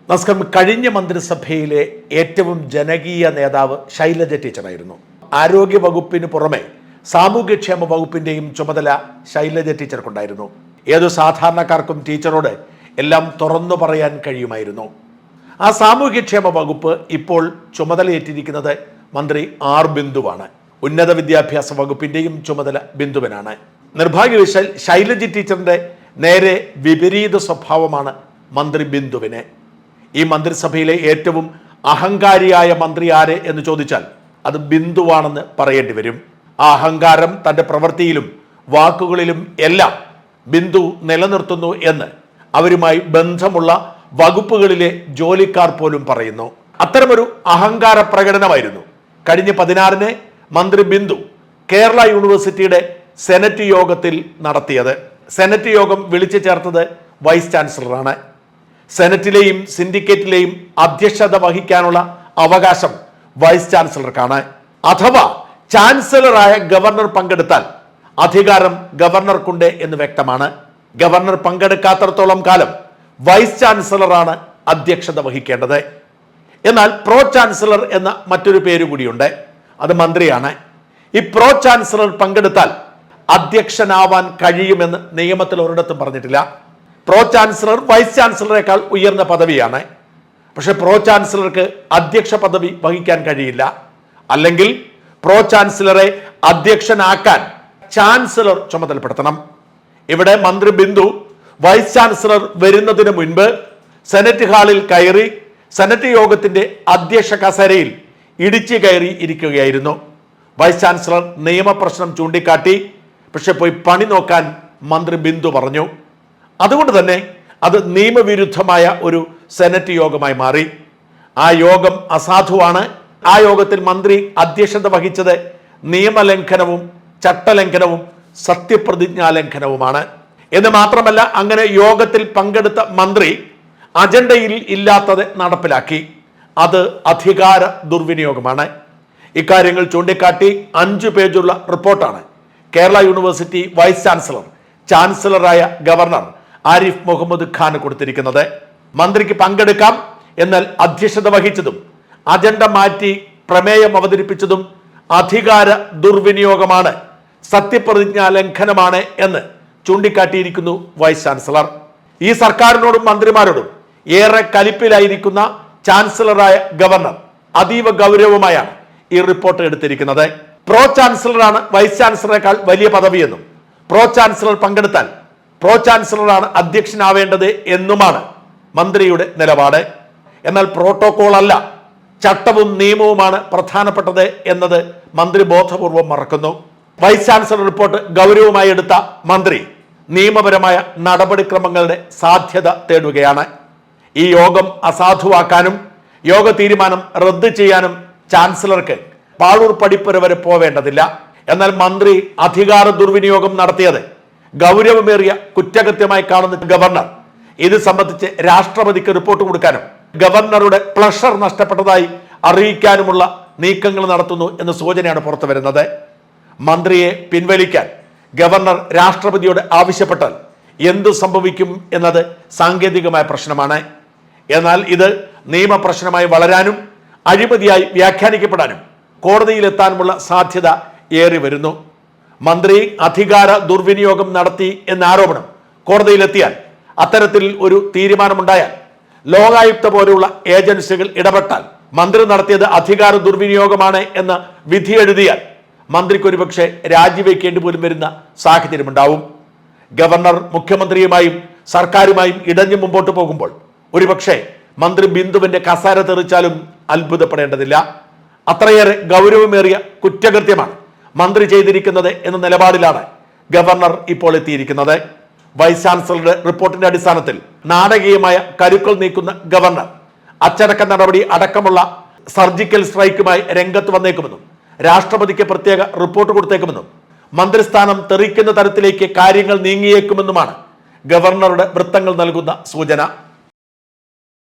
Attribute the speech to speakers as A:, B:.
A: നമസ്കാരം. കഴിഞ്ഞ മന്ത്രിസഭയിലെ ഏറ്റവും ജനകീയ നേതാവ് ശൈലജ ടീച്ചറായിരുന്നു. ആരോഗ്യ വകുപ്പിന് പുറമെ സാമൂഹ്യക്ഷേമ വകുപ്പിന്റെയും ചുമതല ശൈലജ ടീച്ചർക്കുണ്ടായിരുന്നു. ഏതു സാധാരണക്കാർക്കും ടീച്ചറോട് എല്ലാം തുറന്നു പറയാൻ കഴിയുമായിരുന്നു. ആ സാമൂഹ്യക്ഷേമ വകുപ്പ് ഇപ്പോൾ ചുമതലയേറ്റിരിക്കുന്നത് മന്ത്രി ആർ ബിന്ദുവാണ്. ഉന്നത വിദ്യാഭ്യാസ വകുപ്പിന്റെയും ചുമതല ബിന്ദുവിനാണ്. നിർഭാഗ്യവശാൽ ശൈലജ ടീച്ചറിന്റെ നേരെ വിപരീത സ്വഭാവമാണ് മന്ത്രി ബിന്ദുവിന്. ഈ മന്ത്രിസഭയിലെ ഏറ്റവും അഹങ്കാരിയായ മന്ത്രി ആര് എന്ന് ചോദിച്ചാൽ അത് ബിന്ദുവാണെന്ന് പറയേണ്ടി വരും. ആ അഹങ്കാരം തൻ്റെ പ്രവൃത്തിയിലും വാക്കുകളിലും എല്ലാം ബിന്ദു നിലനിർത്തുന്നു എന്ന് അവരുമായി ബന്ധമുള്ള വകുപ്പുകളിലെ ജോലിക്കാർ പോലും പറയുന്നു. അത്തരമൊരു അഹങ്കാര പ്രകടനമായിരുന്നു കഴിഞ്ഞ 16-ന് മന്ത്രി ബിന്ദു കേരള യൂണിവേഴ്സിറ്റിയുടെ സെനറ്റ് യോഗത്തിൽ നടത്തിയത്. സെനറ്റ് യോഗം വിളിച്ചു ചേർത്തത് വൈസ് ചാൻസലറാണ്. സെനറ്റിലെയും സിൻഡിക്കേറ്റിലെയും അധ്യക്ഷത വഹിക്കാനുള്ള അവകാശം വൈസ് ചാൻസലർക്കാണ്. അഥവാ ചാൻസലറായ ഗവർണർ പങ്കെടുത്താൽ അധികാരം ഗവർണർക്കുണ്ട് എന്ന് വ്യക്തമാണ്. ഗവർണർ പങ്കെടുക്കാത്തടത്തോളം കാലം വൈസ് ചാൻസലറാണ് അധ്യക്ഷത വഹിക്കേണ്ടത്. എന്നാൽ പ്രോ ചാൻസലർ എന്ന മറ്റൊരു പേര് കൂടിയുണ്ട്, അത് മന്ത്രിയാണ്. ഈ പ്രോ ചാൻസലർ പങ്കെടുത്താൽ അധ്യക്ഷനാവാൻ കഴിയുമെന്ന് നിയമത്തിൽ ഒരിടത്തും പറഞ്ഞിട്ടില്ല. പ്രോ ചാൻസലർ വൈസ് ചാൻസലറേക്കാൾ ഉയർന്ന പദവിയാണ്. പക്ഷെ പ്രോ ചാൻസലർക്ക് അധ്യക്ഷ പദവി വഹിക്കാൻ കഴിയില്ല. അല്ലെങ്കിൽ പ്രോ ചാൻസലറെ അധ്യക്ഷനാക്കാൻ ചാൻസലർ ചുമതലപ്പെടുത്തണം. ഇവിടെ മന്ത്രി ബിന്ദു വൈസ് ചാൻസലർ വരുന്നതിന് മുൻപ് സെനറ്റ് ഹാളിൽ കയറി സെനറ്റ് യോഗത്തിന്റെ അധ്യക്ഷ കസേരയിൽ ഇടിച്ചു കയറി ഇരിക്കുകയായിരുന്നു. വൈസ് ചാൻസലർ നിയമപ്രശ്നം ചൂണ്ടിക്കാട്ടി. പക്ഷെ പോയി പണി നോക്കാൻ മന്ത്രി ബിന്ദു പറഞ്ഞു. അതുകൊണ്ട് തന്നെ അത് നിയമവിരുദ്ധമായ ഒരു സെനറ്റ് യോഗമായി മാറി. ആ യോഗം അസാധുവാണ്. ആ യോഗത്തിൽ മന്ത്രി അധ്യക്ഷത വഹിച്ചത് നിയമലംഘനവും ചട്ടലംഘനവും സത്യപ്രതിജ്ഞാ ലംഘനവുമാണ്. എന്ന് മാത്രമല്ല, അങ്ങനെ യോഗത്തിൽ പങ്കെടുത്ത മന്ത്രി അജണ്ടയിൽ ഇല്ലാത്തത് നടപ്പിലാക്കി. അത് അധികാര ദുർവിനിയോഗമാണ്. ഇക്കാര്യങ്ങൾ ചൂണ്ടിക്കാട്ടി 5 പേജുള്ള റിപ്പോർട്ടാണ് കേരള യൂണിവേഴ്സിറ്റി വൈസ് ചാൻസലർ ചാൻസലറായ ഗവർണർ ആരിഫ് മുഹമ്മദ് ഖാൻ കൊടുത്തിരിക്കുന്നത്. മന്ത്രിക്ക് പങ്കെടുക്കാം, എന്നാൽ അധ്യക്ഷത വഹിച്ചതും അജണ്ട മാറ്റി പ്രമേയം അവതരിപ്പിച്ചതും അധികാര ദുർവിനിയോഗമാണ്, സത്യപ്രതിജ്ഞാ ലംഘനമാണ് എന്ന് ചൂണ്ടിക്കാട്ടിയിരിക്കുന്നു വൈസ് ചാൻസലർ. ഈ സർക്കാരിനോടും മന്ത്രിമാരോടും ഏറെ കലിപ്പിലായിരിക്കുന്ന ചാൻസലറായ ഗവർണർ അതീവ ഗൗരവമായാണ് ഈ റിപ്പോർട്ട് എടുത്തിരിക്കുന്നത്. പ്രോ ചാൻസലറാണ് വൈസ് ചാൻസലറേക്കാൾ വലിയ പദവിയെന്നും പ്രോ ചാൻസലർ പങ്കെടുത്താൽ പ്രോ ചാൻസലറാണ് അധ്യക്ഷനാവേണ്ടത് എന്നുമാണ് മന്ത്രിയുടെ നിലപാട്. എന്നാൽ പ്രോട്ടോകോൾ അല്ല, ചട്ടവും നിയമവുമാണ് പ്രധാനപ്പെട്ടത് എന്നത് മന്ത്രി ബോധപൂർവം മറക്കുന്നു. വൈസ് ചാൻസലർ റിപ്പോർട്ട് ഗൗരവമായി എടുത്ത മന്ത്രി നിയമപരമായ നടപടിക്രമങ്ങളുടെ സാധ്യത തേടുകയാണ്. ഈ യോഗം അസാധുവാക്കാനും യോഗ തീരുമാനം റദ്ദ് ചെയ്യാനും ചാൻസലർക്ക് പാഴൂർ പടിപ്പുര വരെ പോവേണ്ടതില്ല. എന്നാൽ മന്ത്രി അധികാര ദുർവിനിയോഗം നടത്തിയത് ഗൗരവമേറിയ കുറ്റകൃത്യമായി കാണുന്ന ഗവർണർ ഇത് സംബന്ധിച്ച് രാഷ്ട്രപതിക്ക് റിപ്പോർട്ട് കൊടുക്കാനും ഗവർണറുടെ പ്ലഷർ നഷ്ടപ്പെട്ടതായി അറിയിക്കാനുമുള്ള നീക്കങ്ങൾ നടത്തുന്നു എന്ന സൂചനയാണ് പുറത്തു വരുന്നത്. മന്ത്രിയെ പിൻവലിക്കാൻ ഗവർണർ രാഷ്ട്രപതിയോട് ആവശ്യപ്പെട്ടാൽ എന്തു സംഭവിക്കും എന്നത് സാങ്കേതികമായ പ്രശ്നമാണ്. എന്നാൽ ഇത് നിയമപ്രശ്നമായി വളരാനും അഴിമതിയായി വ്യാഖ്യാനിക്കപ്പെടാനും കോടതിയിലെത്താനുമുള്ള സാധ്യത ഏറി വരുന്നു. മന്ത്രി അധികാര ദുർവിനിയോഗം നടത്തി എന്ന ആരോപണം കോടതിയിലെത്തിയാൽ, അത്തരത്തിൽ ഒരു തീരുമാനമുണ്ടായാൽ, ലോകായുക്ത പോലെയുള്ള ഏജൻസികൾ ഇടപെട്ടാൽ, മന്ത്രി നടത്തിയത് അധികാര ദുർവിനിയോഗമാണ് എന്ന വിധി എഴുതിയാൽ മന്ത്രിക്ക് ഒരുപക്ഷെ രാജിവെക്കേണ്ടി പോലും വരുന്ന സാഹചര്യമുണ്ടാവും. ഗവർണർ മുഖ്യമന്ത്രിയുമായും സർക്കാരുമായും ഇടഞ്ഞു മുമ്പോട്ട് പോകുമ്പോൾ ഒരുപക്ഷെ മന്ത്രി ബിന്ദുവിന്റെ കസേര തെറിച്ചാലും അത്ഭുതപ്പെടേണ്ടതില്ല. അത്രയേറെ ഗൗരവമേറിയ കുറ്റകൃത്യമാണ് മന്ത്രി ചെയ്തിരിക്കുന്നത് എന്ന നിലപാടിലാണ് ഗവർണർ ഇപ്പോൾ എത്തിയിരിക്കുന്നത്. വൈസ് ചാൻസലറുടെ റിപ്പോർട്ടിന്റെ അടിസ്ഥാനത്തിൽ നാടകീയമായ കരുക്കൾ നീക്കുന്ന ഗവർണർ അച്ചടക്ക നടപടി അടക്കമുള്ള സർജിക്കൽ സ്ട്രൈക്കുമായി രംഗത്ത് വന്നേക്കുമെന്നും രാഷ്ട്രപതിക്ക് പ്രത്യേക റിപ്പോർട്ട് കൊടുത്തേക്കുമെന്നും മന്ത്രിസ്ഥാനം തെറിക്കുന്ന തരത്തിലേക്ക് കാര്യങ്ങൾ നീങ്ങിയേക്കുമെന്നുമാണ് ഗവർണറുടെ വൃത്തങ്ങൾ നൽകുന്ന സൂചന.